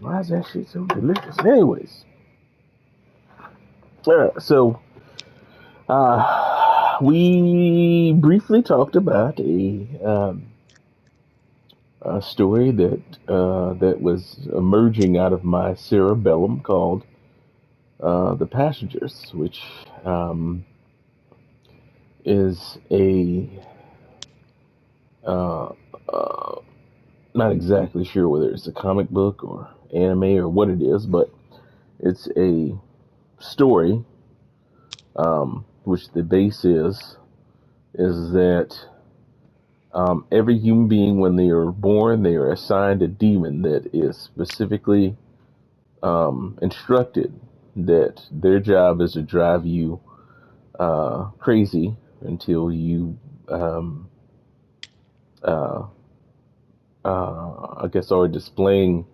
Why is that shit so delicious? Anyways, so we briefly talked about a story that was emerging out of my cerebellum called The Passengers, which is a uh, uh, not exactly sure whether it's a comic book or anime or what it is, but it's a story, which the base is that every human being, when they are born, they are assigned a demon that is specifically instructed that their job is to drive you crazy until you, um, uh, I guess, are displaying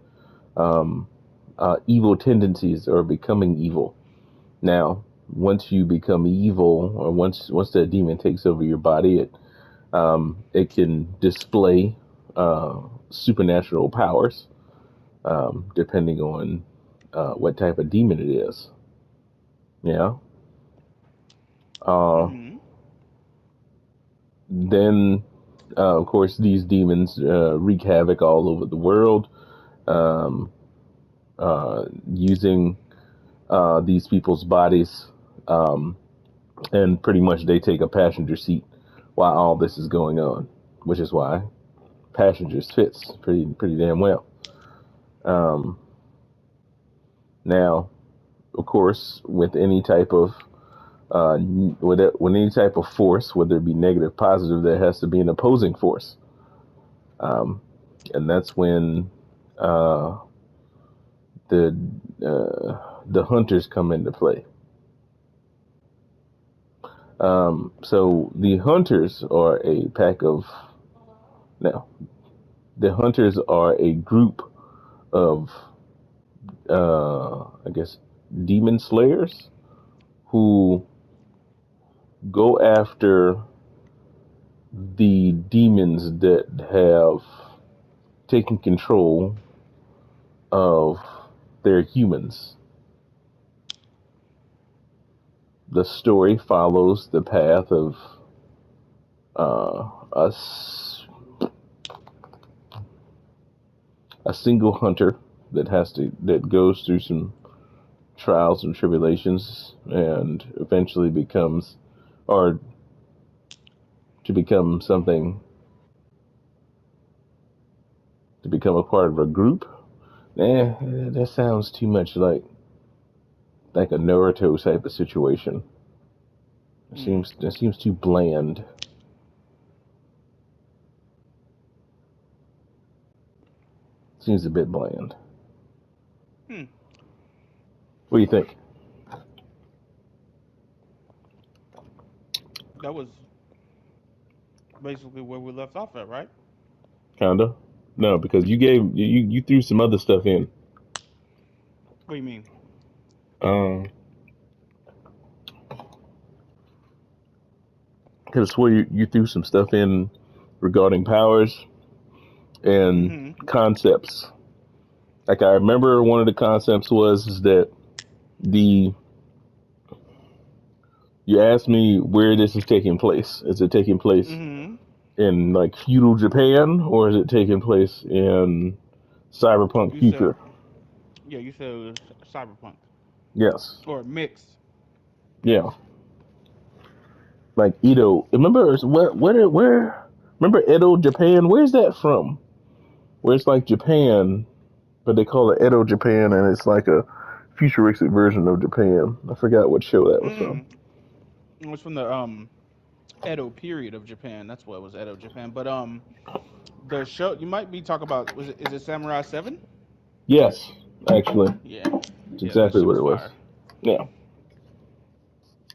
um, evil tendencies or becoming evil. Now, once you become evil, or once that demon takes over your body, it can display supernatural powers, depending on what type of demon it is. Yeah. Uh, Mm-hmm. then, of course, these demons wreak havoc all over the world, um, using these people's bodies, um, and pretty much they take a passenger seat while all this is going on, which is why passengers fits pretty damn well. Um, now, of course, with any type of with any type of force, whether it be negative, positive, there has to be an opposing force, um, and that's when uh, the the hunters come into play. So the hunters are a pack of now. The hunters are a group of, I guess, demon slayers who go after the demons that have taken control of their humans. The story follows the path of uh, a, a single hunter that goes through some trials and tribulations and eventually becomes, or to become something, to become a part of a group. That sounds too much like a Naruto type of situation. Mm. It seems too bland. Seems a bit bland. Hmm. What do you think? That was basically where we left off at, right? Kinda. No, because you threw some other stuff in. What do you mean? Um, Could have swore you threw some stuff in regarding powers and Mm-hmm. concepts. Like I remember one of the concepts was is that the you asked me where this is taking place. Is it taking place Mm-hmm. in like feudal Japan or is it taking place in cyberpunk You said, future? yeah, you said it was cyberpunk Yes. or mixed. Yeah. Like Edo. Remember where remember Edo, Japan? Where's that from? Where it's like Japan, but they call it Edo Japan and it's like a futuristic version of Japan. I forgot what show that was from. Mm. It was from the Edo period of Japan. That's what it was, Edo Japan. But the show you might be talking about was it is it Samurai 7? Yes, actually. Yeah. It's Yeah, that exactly shit what was it was. fire. Yeah.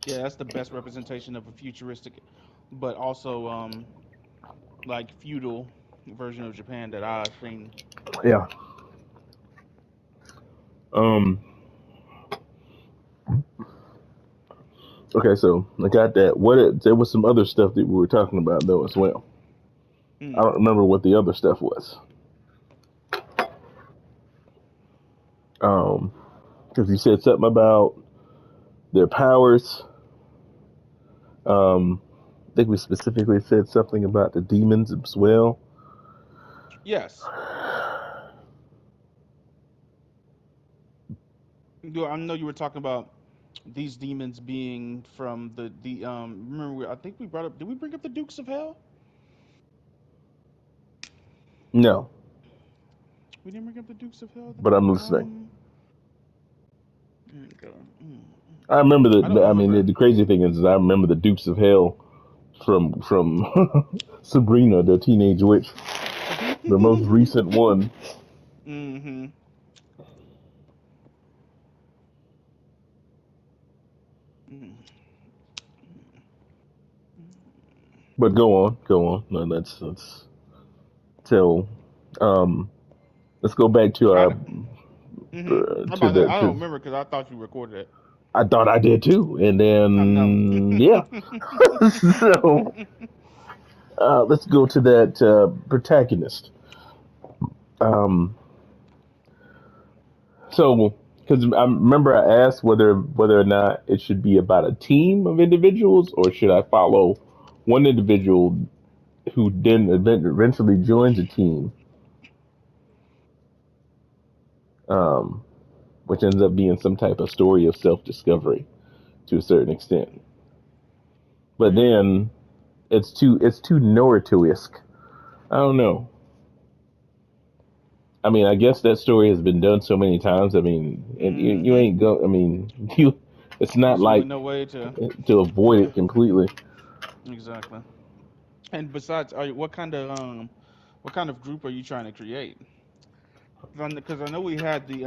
Yeah, that's the best representation of a futuristic but also like feudal version of Japan that I've seen. Yeah. Um okay, so I got that. There was some other stuff that we were talking about though as well. I Mm. don't remember what the other stuff was. Because you said something about their powers. I think we specifically said something about the demons as well. Yes. I know you were talking about these demons being from the. Remember, I think we brought up. Did we bring up the Dukes of Hell? No, We didn't bring up the Dukes of Hell. but I'm listening. Okay. I remember I don't the. I mean, remember. the crazy thing is, I remember the Dukes of Hell from Sabrina, the teenage witch, the most recent one. Mm-hmm. But go on. No, let's tell. Um, let's go back to I our don't. Mm-hmm. I'm to about to. the I don't to. remember because I thought you recorded it. I thought I did too, and I know. then yeah. So let's go to that protagonist. Um, so because I remember I asked whether or not it should be about a team of individuals or should I follow one individual who then eventually joins a team, um, which ends up being some type of story of self discovery to a certain extent. But Mm. then it's too Naruto-esque. I don't know. I mean, I guess that story has been done so many times. I mean, and you Mm-hmm. ain't go. I mean, you. It's not There's really like no way to. to avoid Yeah. it completely. Exactly. And besides, what kind of group are you trying to create? Because I know we had the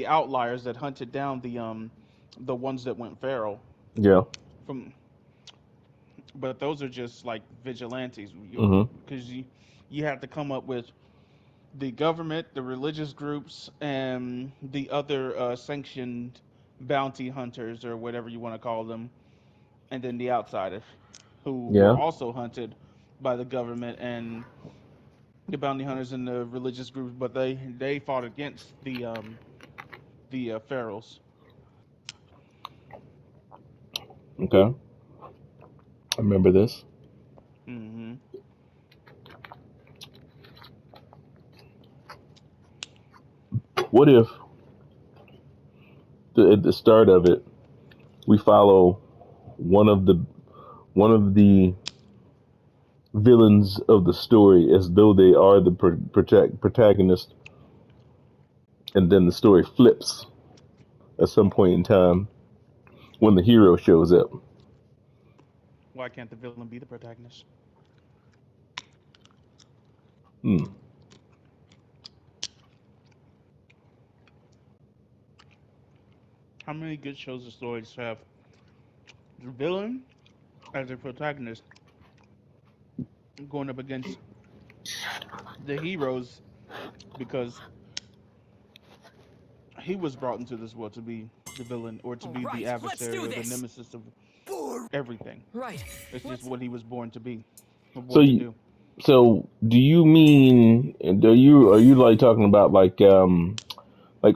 outliers that hunted down the ones that went feral Yeah. from, but those are just like vigilantes. Mhm. Because you have to come up with the government, the religious groups, and the other sanctioned bounty hunters or whatever you want to call them, and then the outsiders who were Yeah. also hunted by the government and the bounty hunters and the religious groups, but they fought against the pharaohs. Okay. I remember this. Hmm. What if at the start of it we follow one of the one of the villains of the story as though they are the protagonist, and then the story flips at some point in time when the hero shows up. Why can't the villain be the protagonist? Hmm. How many good shows or stories have the villain as a protagonist going up against the heroes because he was brought into this world to be the villain or to All be the right, let's adversary do or the this. nemesis of everything. Right. It's just Let's. what he was born to be, or So born to you, do. so do you mean are you like talking about like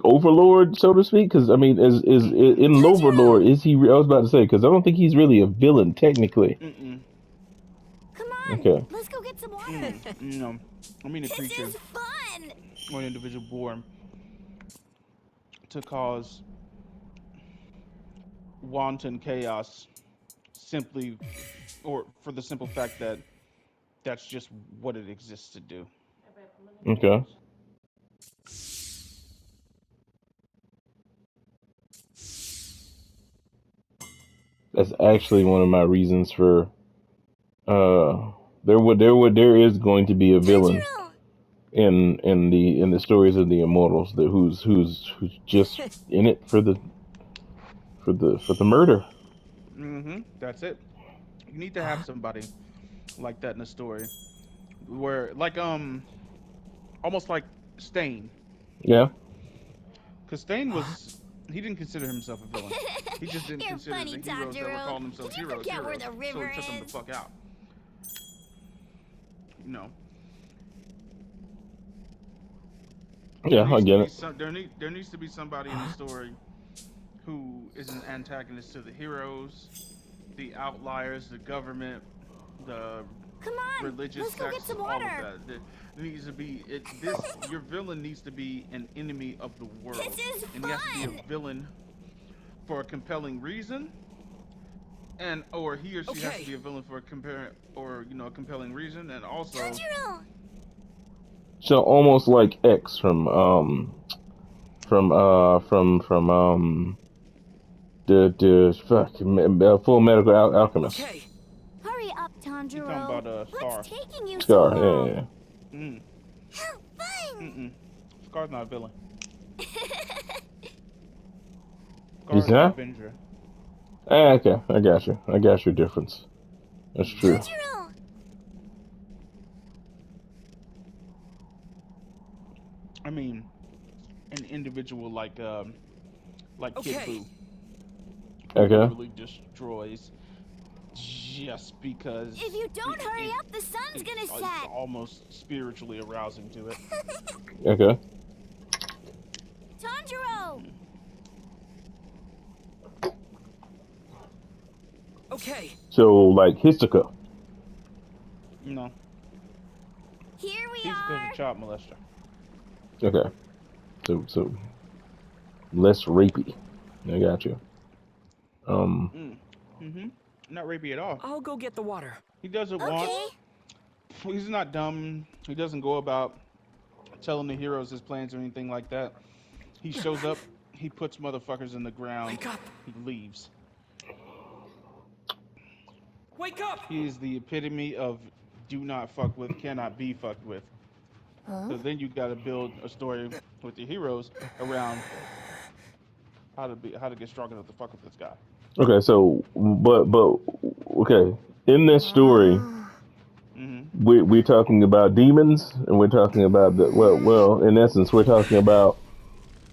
Overlord, so to speak? Because I mean, is Mm-mm. in Overlord Tanjiro! is he? I was about to say because I don't think he's really a villain technically. Mm-mm. Come on, Okay. let's go get some water. Mm. No, I mean a This creature is fun. or an individual born to cause wanton chaos simply, or for the simple fact that that's just what it exists to do. Okay. That's actually one of my reasons for there is going to be a villain Tanjiro! in the stories of the immortals that who's just in it for the murder. Mm-hmm. That's it. You need to have somebody like that in a story where, like, almost like Stain, Yeah. because Stain was he didn't consider himself a villain. He just didn't You're consider funny, the heroes that were Tanjiro. calling Did themselves you heroes forget where heroes, the so river he took them the is? fuck out. You know. There Yeah, I needs to get be it. some. There needs to be somebody in the story who is an antagonist to the heroes, the outliers, the government, the Come on, religious let's go get sects, some all of water. that. There needs to be it. This your villain needs to be an enemy of the This world, is and he has to be a fun. villain for a compelling reason, and or he or she has to Okay. be a villain for a compare or a compelling reason, and also Tanjiro! So almost like X from the fuck Full Medical Alchemist. Okay. Hurry up, you talking Tanjiro. about What's Scar. taking you so Scar. Yeah, long? yeah, Mm. Fun! Mm-mm. Scar's not a villain. yeah. Scar Is is an that? Avenger. Okay, I got you. I got your difference. That's Mm-hmm. true. Tanjiro! I mean, an individual like Kid Okay. Buu, who Okay. literally destroys just because If you don't hurry up, the sun's gonna it's set. almost spiritually arousing to it. Okay. Tanjiro! Mm. Okay. So like Hisoka. No, Here we he's because a are. child molester. Okay. So less rapey. I got you. Um. Mm. Mm-hmm. Not rapey at all. I'll go get the water. He does it Okay. once. He's not dumb. He doesn't go about telling the heroes his plans or anything like that. He shows up. He puts motherfuckers in the ground. Wake up. He leaves. Wake up. He is the epitome of do not fuck with, cannot be fucked with. Huh? So then you got to build a story with the heroes around how to get strong enough to fuck with this guy. Okay. So but okay. In this story, Hmm. we're talking about demons, and we're talking about the well. In essence, we're talking about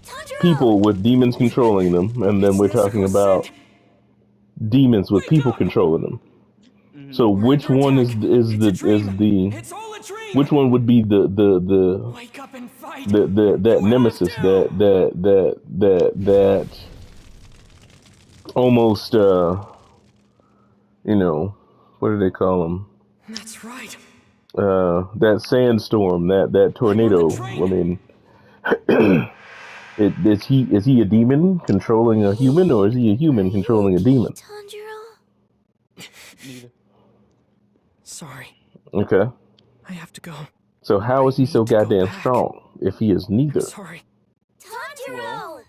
Tanjiro! people with demons controlling them, and then It's we're talking Nezuko-san. about demons with Wake people up. controlling them. Hmm. So We're which under one attack. It's a dream. is the It's all a dream. which one would be Wake up and fight. that You have nemesis to. that almost you know, what do they call them? That's right. That sandstorm, that I'm on the tornado. I train. mean, is he a demon controlling a human, or is he a Are human you controlling a okay, demon? Tanjiro? Neither. Sorry. Okay, I have to go. so how I is he so need to go goddamn back. strong if he is I'm neither? sorry. Well, Tanjiro!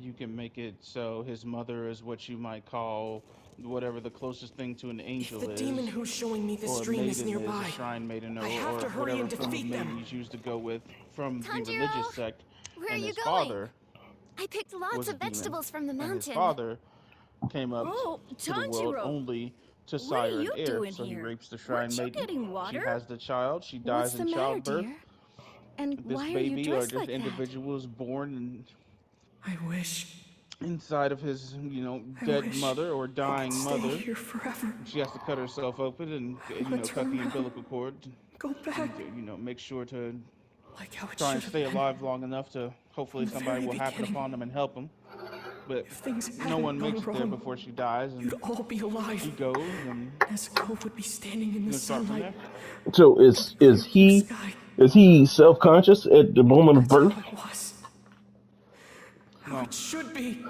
you can make it so his mother is what you might call whatever the closest thing to an If angel the demon is, who's showing me this or a dream is maiden is, a nearby, shrine maiden, I have or to hurry whatever and form of defeat maiden them. you choose to go with from the religious Tanjiro! sect. Where are And you his going? father I picked lots was a of demon, vegetables from the and his mountain. father came up Oh, to the world Tanjiro, only to what are sire an you heir. doing So he here? rapes the shrine Weren't you maiden. getting She water? has the child. She What's dies the in matter, childbirth. dear? And This why are you baby or dressed this like that? individual is born I wish. inside of his, I dead wish mother or I could dying stay mother. here forever. She has to cut herself open and, I want to cut turn the around. umbilical cord Go back. and, make sure to Like how it try and should have stay been. alive long enough to From hopefully the somebody very will happen beginning. upon them and help them. But If things no hadn't one gone makes it there wrong, before she dies, you'd and all be alive. she goes, and Nezuko would be standing in the start from sunlight, there. So the clear blue sky. is he self conscious at the moment of That's birth? how it was. How No, it should be.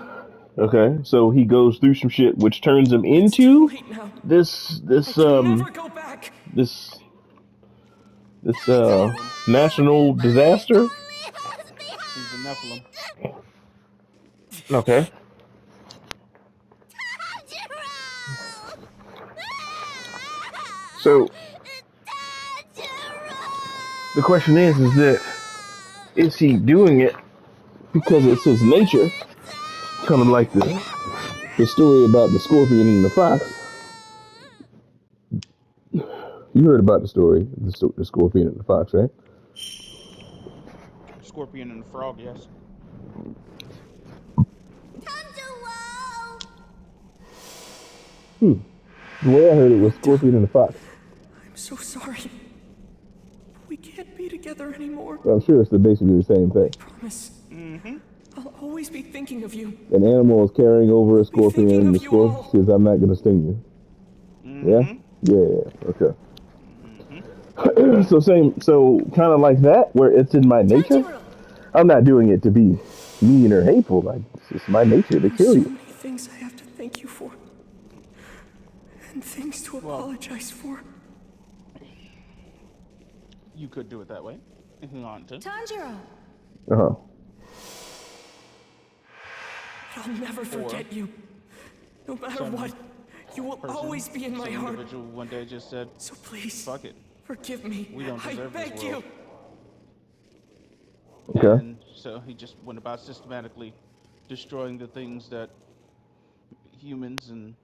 Okay, so he goes through some shit which turns him It's too into late now. this I this can never go back. this this Nephilim. national disaster. Only us He's a Nephilim. behind! Okay. Tanjiro! So the question is Tanjiro! that is he doing it because it's his nature, kind of like the story about the scorpion and the fox. You heard about the story, the scorpion and the fox, right? Scorpion and the frog, yes. Tanjiro! Hmm. The way I heard it was Calm down. scorpion and the fox. I'm so sorry. We can't be together anymore. I'm sure it's basically the same thing. Promise. Mm-hmm. I'll always be thinking of you. An animal is carrying over a scorpion, thinking and of the you scorpion all. says, "I'm not going to sting you." Yeah, Mm-hmm. yeah, okay. Mm-hmm. So same, so kind of like that, where it's in my nature. Tanjiro! I'm not doing it to be mean or hateful. Like it's just my nature to There's kill so you. many things I have to thank you for. And things to Well, apologize for. you could do it that way if you want to. Tanjiro! Uh huh. But I'll never Or forget you. No matter some what, you will person, always be in my some heart. individual one day just said, So please, fuck it. forgive me. We don't I deserve this beg world. you. Okay. And so he just went about systematically destroying the things that humans and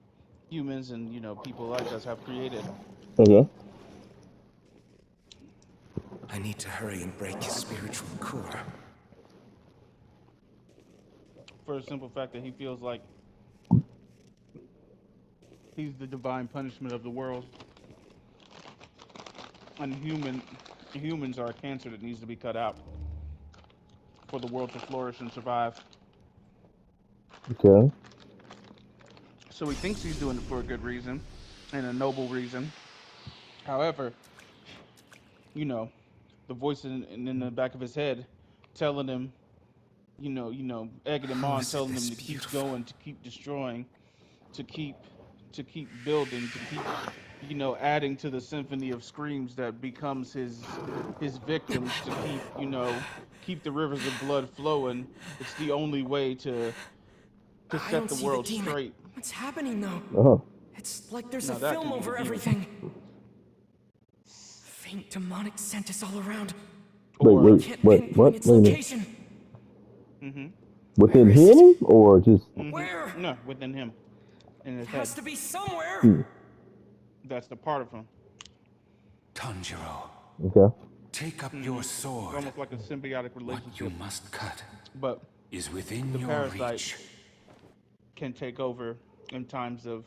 people like us have created. Okay. I need to hurry and break his spiritual core. For the simple fact that he feels like he's the divine punishment of the world. And humans are a cancer that needs to be cut out for the world to flourish and survive. Okay. So he thinks he's doing it for a good reason and a noble reason. However, you know, the voice in the back of his head telling him, egging him Oh, on, isn't telling him this to keep beautiful? going, to keep destroying, to keep building, to keep adding to the symphony of screams that becomes his victims, to keep the rivers of blood flowing. It's the only way to I set don't the see the world demon. straight. What's happening though? Uh huh. It's like there's a Now that film could be the over demon. everything. Faint demonic scent is all around. Wait, Or Can't what? pinpoint its Wait a minute. location. mm-hmm, Within Where is it? him, or just? Where? no, within him, in his It head. has to be somewhere. Hmm. That's the part of him. Tanjiro, Okay. take up your It's sword. almost like a symbiotic What you relationship. must cut But is within the your parasite reach. can take over in times of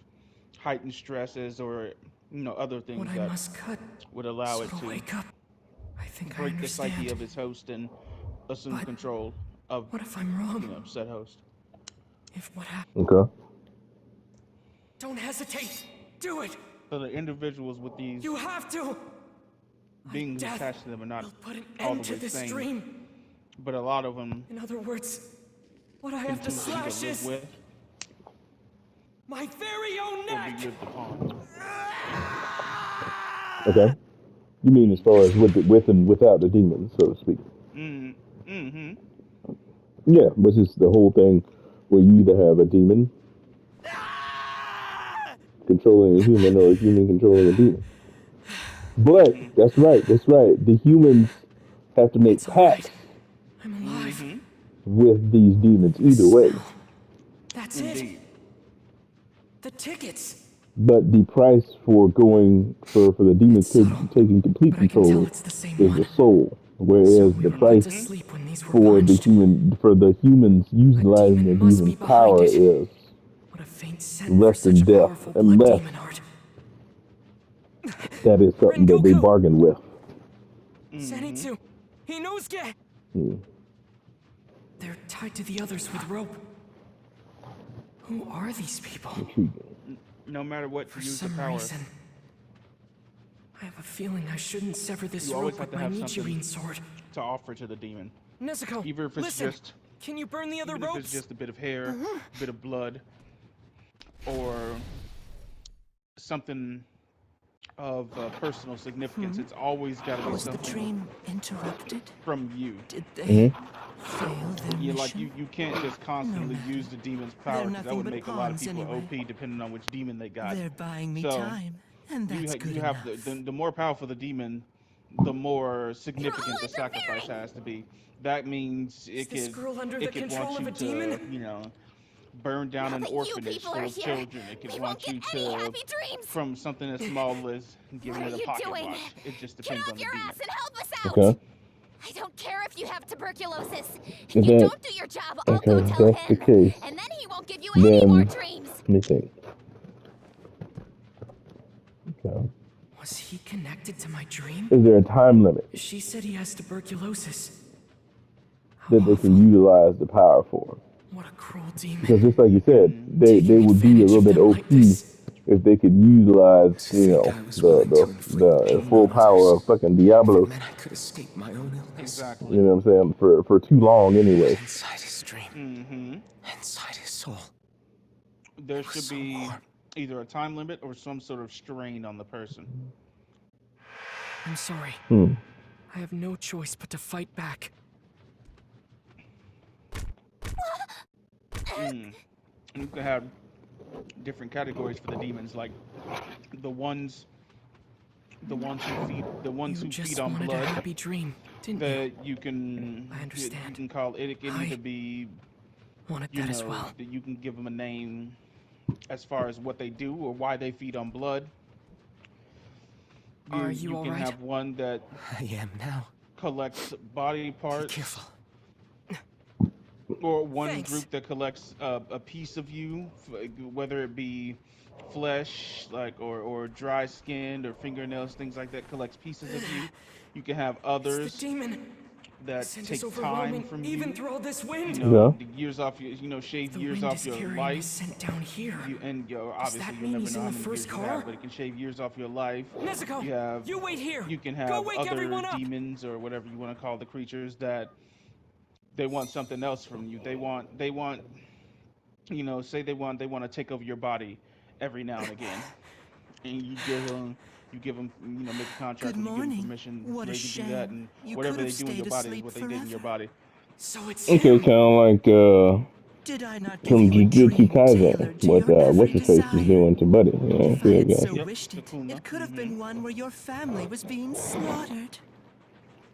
heightened stresses or other What things I that must cut would allow so it to to wake up. I think I break the psyche understand. of his host and assume But control of what if I'm wrong? said host. If what happened? Okay. Don't hesitate. Do it. So the individuals with these You have to. beings Death attached to them are not will put an all end the to way this sane, dream. but a lot of them In other words, what I have to can choose to either slash live is with my very own or be neck. lived upon. Okay. You mean as far as with and without the demons, so to speak? Mm-hmm. Yeah, which is the whole thing where you either have a demon controlling a human or a human controlling a demon. But Mm-hmm. that's right. That's right. The humans have to make It's all right. pacts I'm alive. Mm-hmm. with these demons The either way. smell. That's it. Indeed. The tickets. But the price for going for the demons It's subtle, taking complete but I can tell control it's the same is one. the soul, So whereas we the were put to price sleep when these were for punched. the humans utilizing the demon must be demons' behind power it. is What a faint scent for less than such a death, powerful blood unless demon heart. that is something that they Rengoku! bargain with. Mm-hmm. Zenitsu! Inosuke! Hmm. They're tied to the others with rope. Who are these people? Intriguing. No matter what For you use the some power, reason, I have a feeling I shouldn't sever this you always rope have with to my have something Nichirin sword. to offer to the demon. Nezuko, Even if it's listen! just Can you burn the other even if it's ropes? just a bit of hair, a bit of blood, or something of personal significance. It's always got to be Was the something dream interrupted? from you. Did they Mm-hmm. fail their You mission? you can't just constantly No, no. use the demon's They're power because that nothing would but make a lot of pawns people anyway. OP depending on which demon they got. They're buying me So time, and that's good you have enough. the more powerful the demon, the more You're all significant the sacrifice interfering! has to be. That means Is this girl under the it could control want of you a to demon? burn down Now an that you orphanage people full are of here, children. It could we won't want get you any to happy dreams! from something as small as giving What it are a you pocket doing? watch. It just Get depends off on the your demon. ass and help us out! Okay. I don't care if you have tuberculosis. If If you that don't do your job, I'll okay, go if tell that's the him. case, And then he won't give you any more then dreams. let me think. Okay. Was he connected to my dream? Is there a time limit She said he has tuberculosis. How that they can awful. utilize the power for? What a cruel demon. Because just like you said, they Taking would be a advantage little of bit them like OP this. if they could utilize, To think I was the willing to inflict the pain full on power others. of fucking If it Diablos. meant I could escape my own illness. Exactly. You know what I'm saying? For too long But anyway. inside his dream, Mm-hmm. inside his soul, There it was should so be warm. either a time limit or some sort of strain on the person. I'm sorry. Hmm. I have no choice but to fight back. And you can have different categories for the demons, like the ones You who feed just on wanted a blood. happy dream, didn't you? That you can I understand. call it. It can I either be, wanted that as well. that you can give them a name as far as what they do or why they feed on blood. Are you You all can right? have one that I am now. collects body Be parts, careful. or one Thanks. group that collects a piece of you, whether it be flesh, like or dry skin or fingernails, things like that. Collects pieces of you. You can have It's the others demon. that Scent is take time overwhelming, from even you. through all this wind. Yeah. The years off your, shave The years wind off is your carrying this life. scent down here. Does Obviously that you'll mean never he's know in how the many first years you have, car? but it can shave years off your life. Nezuko, You have you wait here. you can Go have wake other everyone up. demons or whatever you want to call the creatures that they want something else from you. They want say they want to take over your body every now and again, and you give them make a contract Good where you give them morning. permission What a where you can do that, shame. and You could whatever they have do in your stayed body is asleep what they did in your forever. body. So it's Okay, him. kind of like Did I not give from you a Jujutsu dream Kaisen, tailored to what your what's every his face was desire? doing to Buddy. Yeah, If I there you had go. so Yep, wished it, Takuma. it could have been one where your family was being slaughtered.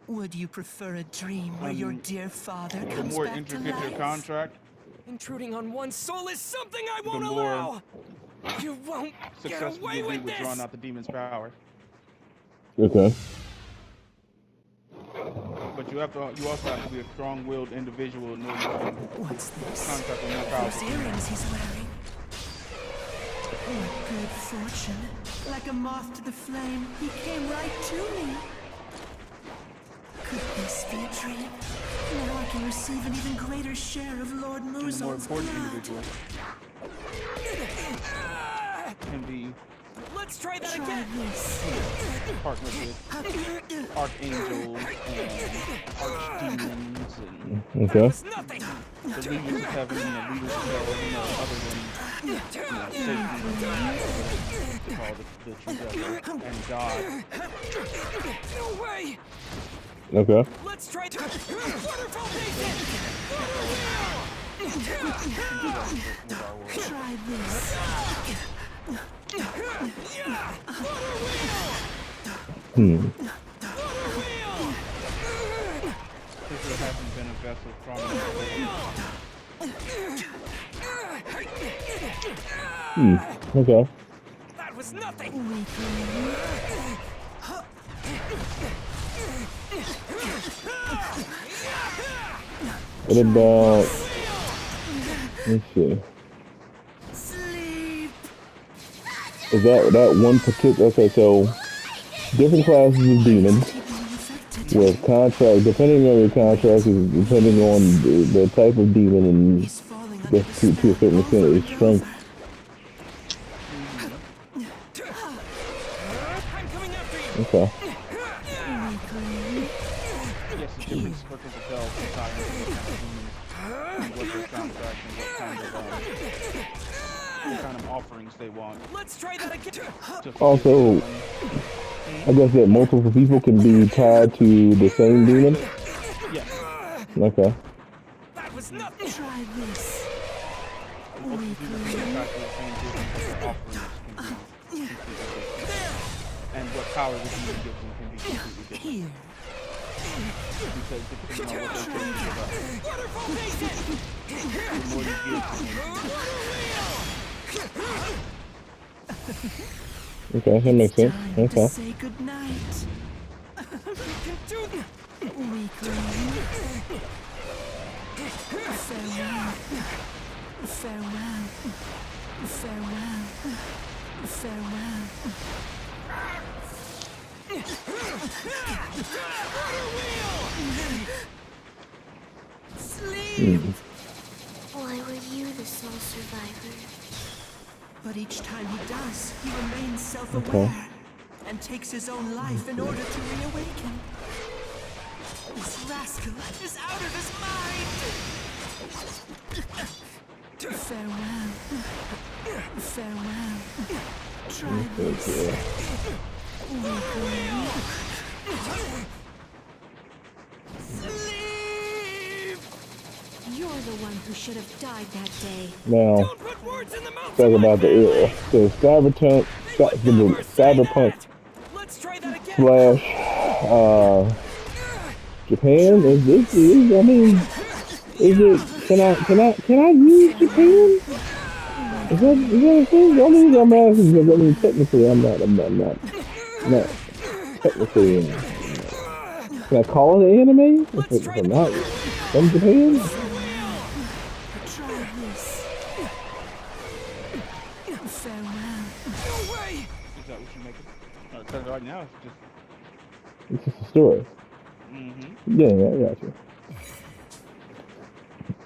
Would you prefer a dream where your dear father The comes more back to intricate your life? contract, Intruding on one soul is something I the won't more allow. You won't get successful away you'll be with with drawing this. out the demon's power. Okay. But you also have to be a strong-willed individual in order to What's this? contract with more powerful Those demons. earrings he's wearing. What good fortune. Like a moth to the flame, he came right to me. Could this be a dream? Now I can receive an even greater share of Lord And the more Muzon's important blood. individual can be Let's try that Try again. this. partnered with archangels and archdemons and That Okay. was nothing. the leaders of heaven, leaders of hell, other than Satan, they call the true devil, and God. No way. Okay. Let's try the waterfall basin. Try this. Hmm. If there hasn't been a vessel strong enough. Okay. That was nothing. What about? Let's see. Sleep. Is that one particular? Okay, so different classes of demons Keep being affected. with contract. Depending on your contract, is depending on the type of demon and He's falling I under guess the to a spell certain extent over its and strength. over. I'm coming after you. Okay. Weakling. Yes, the different circles of hell can tie into what kind of demons and what their contracts and what kind of offerings they want Let's try that again. to forgive Also, someone. I guess that multiple people can be tied to the same demon. Yes, Okay. That was nothing. Try this. multiple people can be tied to the same demon, but their offerings can be completely different. And what power the demon gives them can be completely different. Here. Because depending on what they chose to give up, the more you give to them. Okay, that makes sense. Time to Okay. say goodnight. Weakling. Farewell. Farewell. Farewell. Farewell. Sleep! Why were you the sole survivor? But each time he does, he remains self-aware Okay. and takes his own life in order to reawaken. This rascal is out of his mind! Farewell. Farewell. Try this. Sleep! You're the one who should have died that day. Now, Don't put words in the mouth talk of my about the era. family! So cyberpunk Let's try that again! slash Japan. Is this? I mean, is it? Can I use Japan? Is that a thing? The only reason I'm asking is because I mean technically I'm not technically. Can I call it an anime? If I'm not from Japan? Try this. Farewell. No way! Is that what you're making? Because right now it's just. It's just a story. Mm-hmm. Yeah, I got you.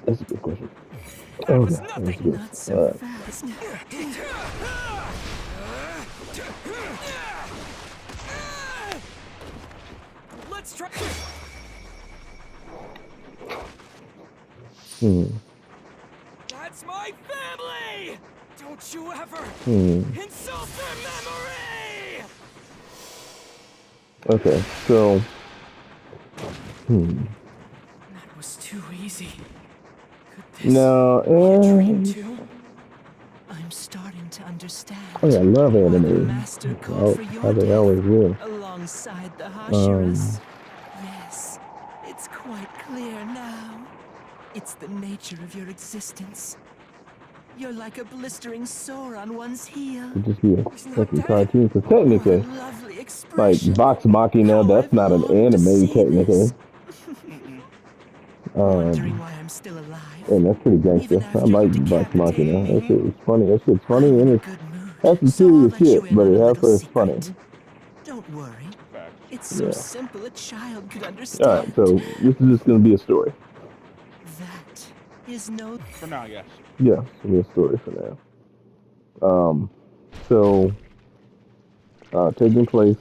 That's a good question. That was That's nothing. good. Not so All right. fast. Let's try. That's my family! Don't you ever insult their memory! Okay, so That was too easy. Could this now, be a dream too? I'm starting to understand. I love why the anime. master called for How your they death always will. alongside the Hashiras. Yes, it's quite clear now. It's the nature of your existence. You're like a blistering sore on one's heel. Could just be a He's not fucking dead. cartoon. Because What a technically, lovely like expression. Vox Machina, How that's I've not an longed to anime see technically. this. Mm-mm. Wondering why I'm still alive. And that's pretty gangster. Even I after like you Vox decapitated Machina. That me. shit was funny. That shit's funny I'm in and a it good mood, has some so I'll serious let you shit, in but on a it little also is funny. secret. Don't worry. Facts. It's so Yeah. simple a child could Alright, understand. so this is just gonna be a story. That is no. For now, yes. Yeah, it's gonna be a story for now. So taking place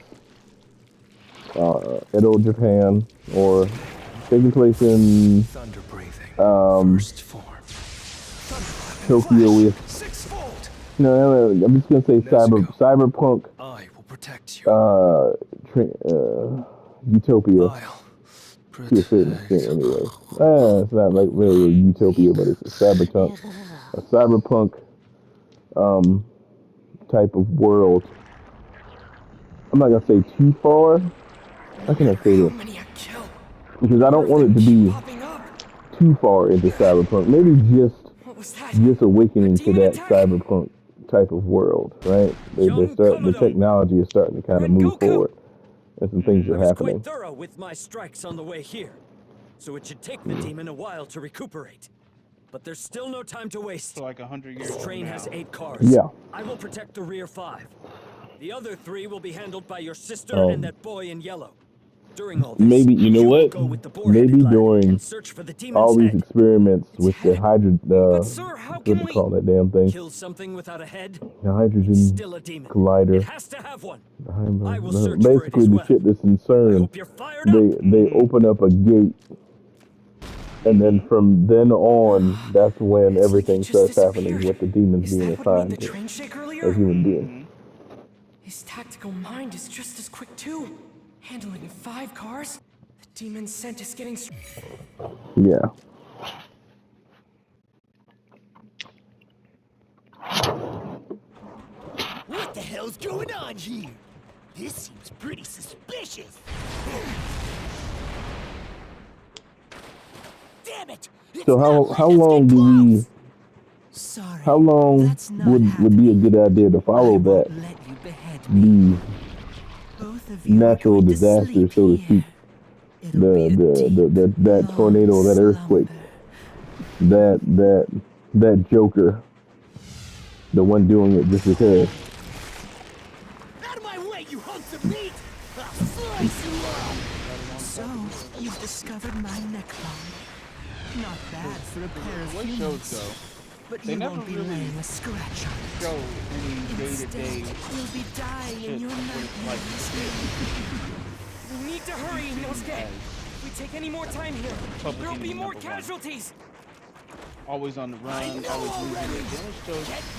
Edo, Japan, or taking place in Thunder breathing. um, First form. Tokyo with Sixfold. no, I'm just gonna say Nezuko. cyberpunk I will protect you. utopia I'll to a certain protect. extent anyway. It's not like really a utopia, but it's a cyberpunk type of world. I'm not gonna say too far. How can I say How this? many I kill? Because I don't want it to Keep be popping up. too far into cyberpunk. Maybe What was that? just awakening to demon that attack? cyberpunk type of world, right? The technology is starting to kind of move forward, and some things I are was quite happening. thorough with my strikes on the way here, so it should take the demon a while to recuperate. But there's still no time to waste. So like 100 years This from train now. has 8 cars. Yeah. I will protect the rear 5. The other 3 will be handled by your sister Um, and that boy in yellow. During all this, Maybe you know will what? go with the Maybe boar-headed lad during and search for the all demon's these head. experiments with the hydrogen, But sir, how what can do you we call that damn thing? kill something without a head? The hydrogen Still a demon. It collider. has to have one. I will search for it Basically, as the well. shit that's in I CERN, hope you're fired up. they open up a gate, and then from then on, that's when It's like everything it just starts happening disappeared. with the demons Is being that what made assigned the to train shake a earlier? human being. Mm-hmm. His tactical mind is just as quick too. Handling 5 cars? The demon's scent is getting Yeah. What the hell's going on here? This seems pretty suspicious. Damn it! It's So not how letting us long get do we? close! Sorry. How long That's not would be a happening. good idea to follow I that won't let you behead me. the Both of you natural are going to disaster, sleep so to here. speak? It'll be a deep, That long tornado, that earthquake, slumber. that Joker, the one doing it just because. Out of my way, you hunks of meat! I'll My neck bone. Not bad for a pair of The way shows humans. go, But they you never won't be really laying a scratch on it. show any Instead, day-to-day you'll be dying in shit your of what it's like nightmares. We need to hurry, Inosuke. If we take any more time here, Public there'll be enemy more number one. casualties. always on the run, always moving. The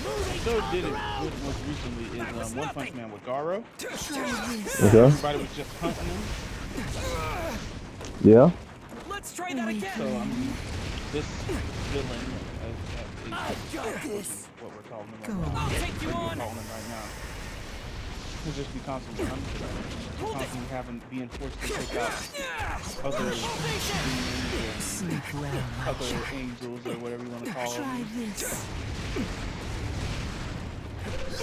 only show did it good most recently is One Punch Man with Garo. Okay. Everybody was just hunting him. Yeah. Let's try that again. So I mean, this villain is what we're calling him right now. I'll take you What we're on. calling him right now. He'll just be constantly hunting for them. Constantly being forced to take out other demons Sleep well, and other angels or whatever you want to call try them. this.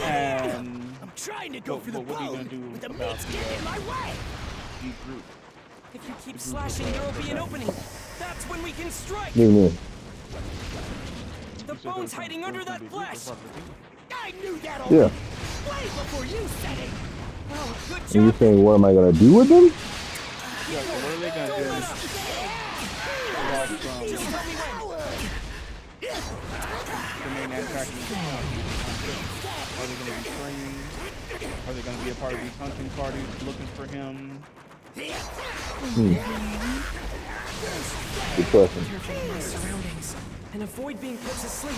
And I'm trying to go for the what are you bone, gonna do but the about meat's getting in my way. the group? If you keep slashing, there will be an opening. That's when we can strike. What do you mean? The bone's hiding under that flesh. I knew that Yeah. already. Way before you said it. Oh, good And you're job. saying, what am I gonna do with them? Yeah, so what are they gonna do? Just tell me when. The main antagonist. Are they gonna be training? Are they gonna be a part of these hunting parties looking for him? Good question. Careful of my surroundings and avoid being put to sleep.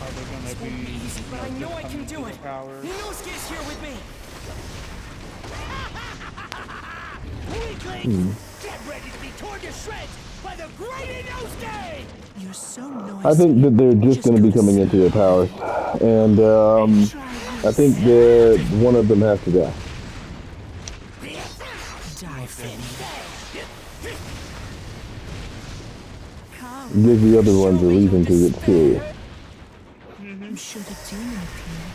Are they gonna be Easy, but I know I can do it. power? Inosuke's here with me. Weaklings, get ready to be torn to shreds by the great Inosuke! You're so noisy. I think that they're just going to be coming into their powers, and I think that one of them has to die. Die, Fanny. Come. Gives the other ones a reason to get serious. I'm sure the demon appeared.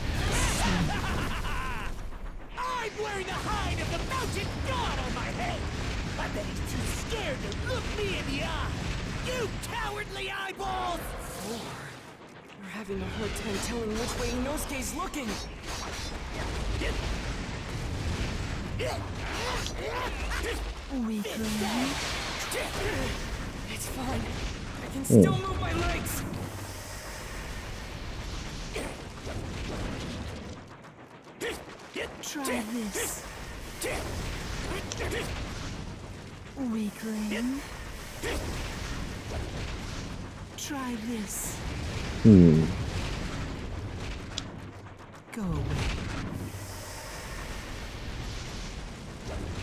I'm wearing the hide of the mountain god on my head! I bet he's too scared to look me in the eye! You cowardly eyeballs! We're having a hard time telling which way Inosuke's looking. Weakling. It's fine. I can still move my legs. Try this. Weakling. Try this. Go away.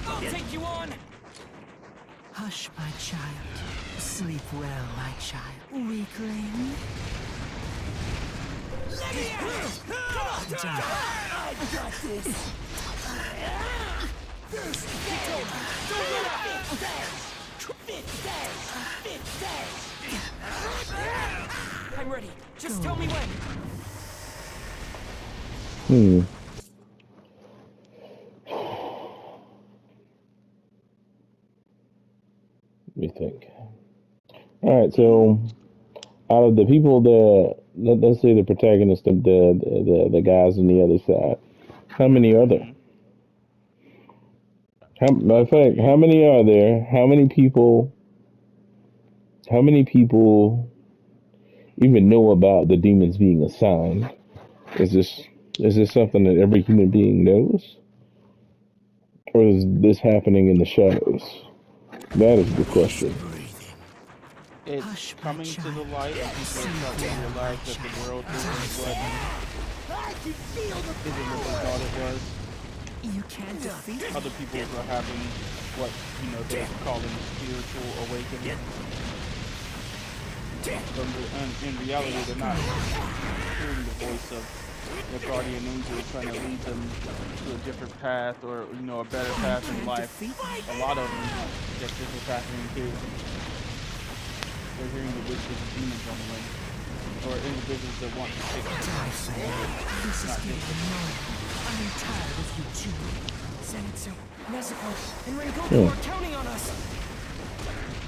I'll take you on. Hush, my child. Sleep well, my child. Weakling. Let me out! Come on! Die. I've got this! I'm ready. Just tell me when. Let me think. All right, so out of the people that let's say the protagonist of the guys on the other side, how many are there? Matter of fact, how many are there? How many people? How many people even know about the demons being assigned? Is this something that every human being knows, or is this happening in the shadows? That is the question. It's Hush, my coming to the child. light, and people are starting to realize that the world isn't what they thought it was. You can't defeat me. Other people are having what they're calling spiritual awakening. But in reality, they're not hearing the voice of their guardian angel trying to lead them to a different path or a better path in life. A lot of them that this is happening to. They're hearing the whispers of demons on the way, or individuals that want to take Die, Fanny. This is not getting annoying. I'm tired of you two. Zenitsu, Nezuko, and Rengoku are counting on us.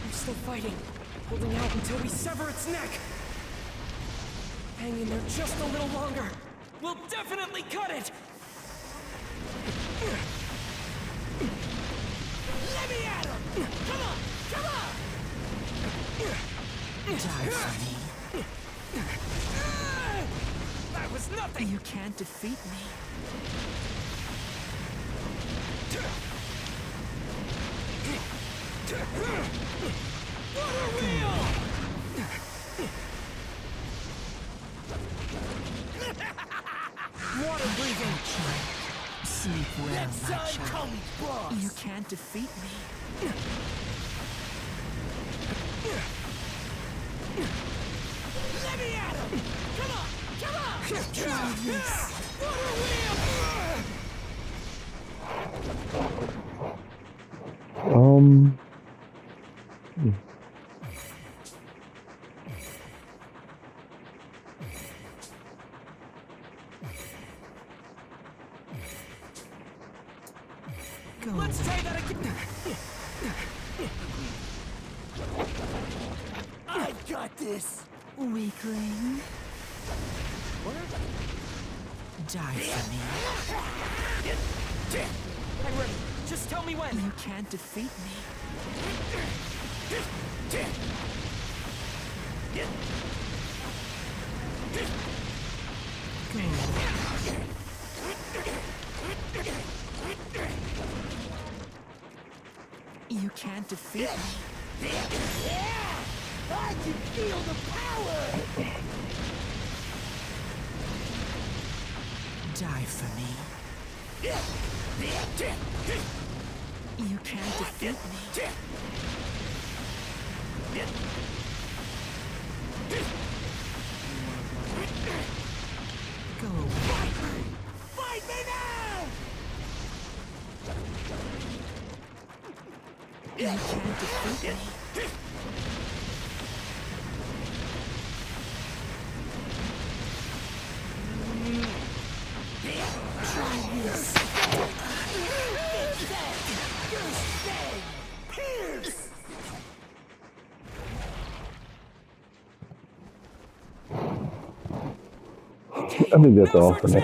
We're still fighting, holding out until we sever its neck. Hang in there just a little longer. We'll definitely cut it. Let me at him! Come on! Die for me. That was nothing! You can't defeat me. Water wheel! Water breathing. Sleep well, Next my time child. comes boss! You can't defeat me. Let me at him! Come on! Come on! Try this. Water wheel! Um. Go. Let's try that again! I've got this! Weakling. Die for me. I'm ready. Just tell me when. You can't defeat me. Go. You can't defeat me. Yeah! I can feel the power! Die for me. You can't defeat me. Go away. Fight me now! You can't defeat me. Try this. Pierce! I think that's all for now.